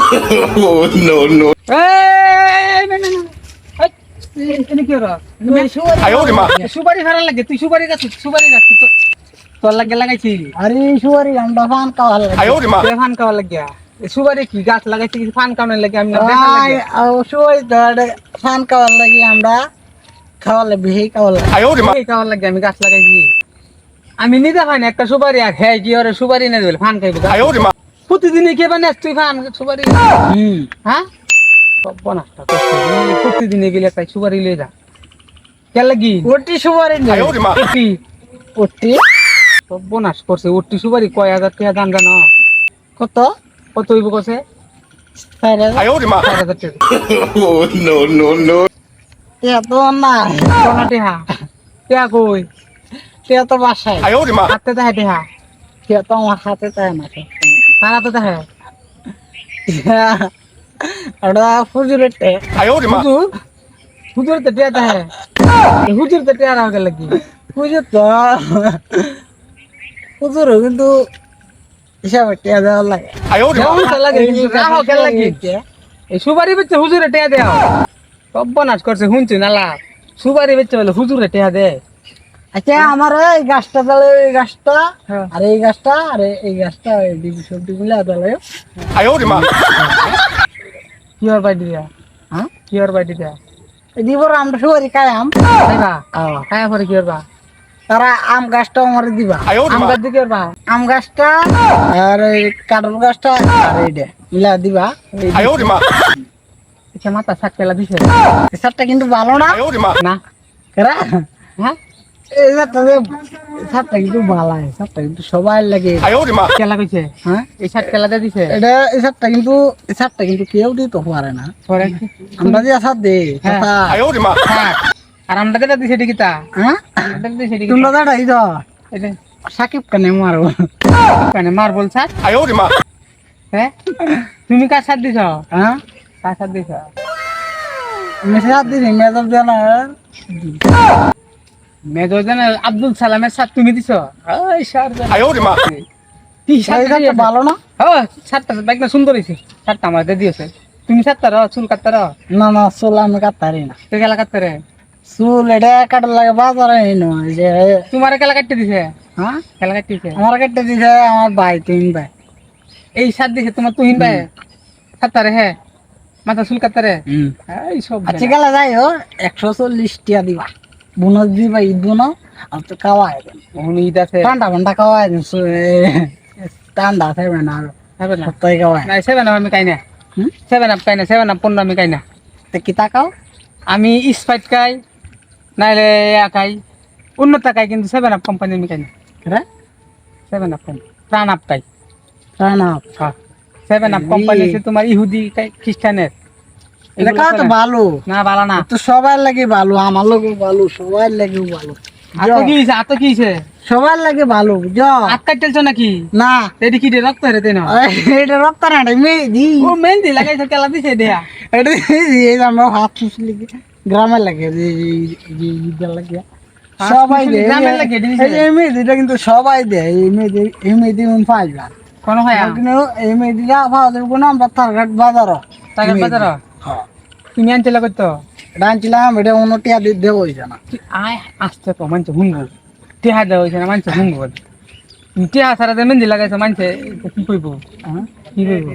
Oh no no! সুপারি ভাড়া লাগে, তুই সুপারি গাছ তোর লাগে লাগাইছি। আরে সুপারি আমরা ফান খাওয়ার লাগে। ফান খাওয়া লাগিয়া সুপারি কি গাছ লাগাইছি কিছু ফান খাওয়ানোর লাগে আমি সুপারি তো ফান খাওয়ার লাগে আমরা খাওয়ালে বেশি খাওয়ালে খাওয়ার লাগে আমি গাছ লাগাইছি। আমি নিতে পাই না একটা সুপারি আর হ্যাঁ কি ওরে সুপারি না দিলে ফান খাইবো। প্রতিদিনই কে বানিস তুই ফান সুপারি? হ্যাঁ প্রতিদিনে গেলে একটা সুপারি লিয়ে যা কে লাগি ওটি সুপারি নেই ওটি বোনাস করছে ওটি সুপারি কয় হাজার টাকা দাম জানো? কত কত হইব কছে? 4,000 টাকা। Oh no no no! এত না কোনা টেহা টেহা কই সে তো বাসায় হাতে দেখায় টেহা সে তো আমার হাতে তাই না তারা তো দেখায় ওটা ফুজুরের টে হুজুর তো টেহা দেখায় হুজুর তো টেহা রাখা লাগি ফুজুর তো ফুজুর কিন্তু হিসাবে টেয়া দেওয়ার লাগে এই সুপারি বেচছে হুজুরে টেহা দেয়া সর্বনাশ করছে শুনছি নালা সুপারি বেচছে বলে হুজুরে টেহা দে। আচ্ছা আমার এই গাছটা তাহলে এই গাছটা আর এই গাছটা আর এই গাছটা সবজি গুলা তাহলে কিহর বাড়ি দিয়া? হ্যাঁ কিহর বাড়ি দিয়া? দিব আমরা সুপারি খাইয়াম খাইবা খাইয়া পরে কিহর বা? তারা আম গাছটা আমার দিবা আম গাছ দিয়ে কিহর বা? আম গাছটা আর এই কাঁঠাল গাছটা আর এইটা মিলা দিবা। মাথা শাক পেলা দিছে সারটা কিন্তু ভালো না না কেরা হ্যাঁ এই সারটা কিন্তু ভালো এই সারটা কিন্তু সবাই লাগে কেলা কইছে হ্যাঁ এই শাক কেলা দিয়ে দিছে এটা এই সারটা কিন্তু কেউ দিতে পারে না পরে আমরা যে সার দে হ্যাঁ। আর আমরা যেটা দিছে ডিকিতা হ্যাঁ আমরা দিছে তোমরা দাঁড়া এই তো এটা সাকিব কানে মারো কানে মার বল শাক হ্যাঁ তুমি কার সাথ দিছ? হ্যাঁ কার সাথ দিছ? মেসে সার দিছি মেজর জানার মেজর জেনারেল আব্দুল সালামের সাথ তুমি দিছ? ওই সার কি সার সারটা ভালো না ও সারটা দেখ না সুন্দর হইছে সারটা আমাদের দিয়েছে তুমি সারটা রো চুল কাটতে রো না না চুল আমি কাটতারি না তুই গেলা কাটতে রে চুল এটা কাটার লাগে বাজারে নয় যে তোমার গেলা কাটতে দিছে? হ্যাঁ গেলা কাটতে দিছে আমার কেটে দিছে আমার ভাই তিন ভাই এই সার দিছে তোমার তুহিন ভাই কাটতে রে হ্যাঁ মাথা চুল কাটতে রে এই সব আচ্ছা গেলা যাই হো 140 টাকা দিবা বোনাস দিবা ঈদ বোনাস আর তো খাওয়াই ঈদ আছে ঠান্ডা খাওয়াই ঠান্ডা থাকবে না আর হবে না সপ্তাহে খাওয়াই না সেভেন আপ আমি খাই না সেভেন আপ খাই না সেভেন আপ পণ্য আমি খাই না তো কি তাকাও আমি স্প্রাইট খাই নাইলে খাই উন্নত খাই কিন্তু সেভেন আপ কোম্পানি আমি খাই না কেরা সেভেন আপ খাই প্রাণ আপ খাই টানা হ্যাঁ সেভেন আপ কোম্পানি আছে তোমার ইহুদি খ্রিস্টানের এটা খাওয়া তো ভালো না ভালো না তো সবাই লাগে ভালো আমার লোকও ভালো সবাই লাগে ভালো আতো কি সবাই লাগে ভালো বুঝো হাত কাটতেছো নাকি? না এটি কি রে রক্ত রে তেন এটা রক্ত না এটা মেহেদি ও মেহেন্দি লাগাইছো কেলা দিছে দেয়া এটা এই আমরা হাত ফুসলি গ্রামে লাগে যে লাগে সবাই দেয় গ্রামের লাগে দিছে এই মেহেদিটা কিন্তু সবাই দেয় এই মেহেদি পাইবা কোন হয় কিন্তু এই মেহেদিটা পাওয়া যাবে কোনো আমরা টার্গেট বাজার টাকা বাজার তুমি আনতে লাগতো ডানছিলাম এটা অন্যটিয়া দেবো না আয় আসতে তো মানছে হুঙ্গু টেহা দেওয়া হয়েছে না মানছে হুঙ্গু টেহা সারা মেহেন্দি লাগাইছে মানছে কি কইব কি কইব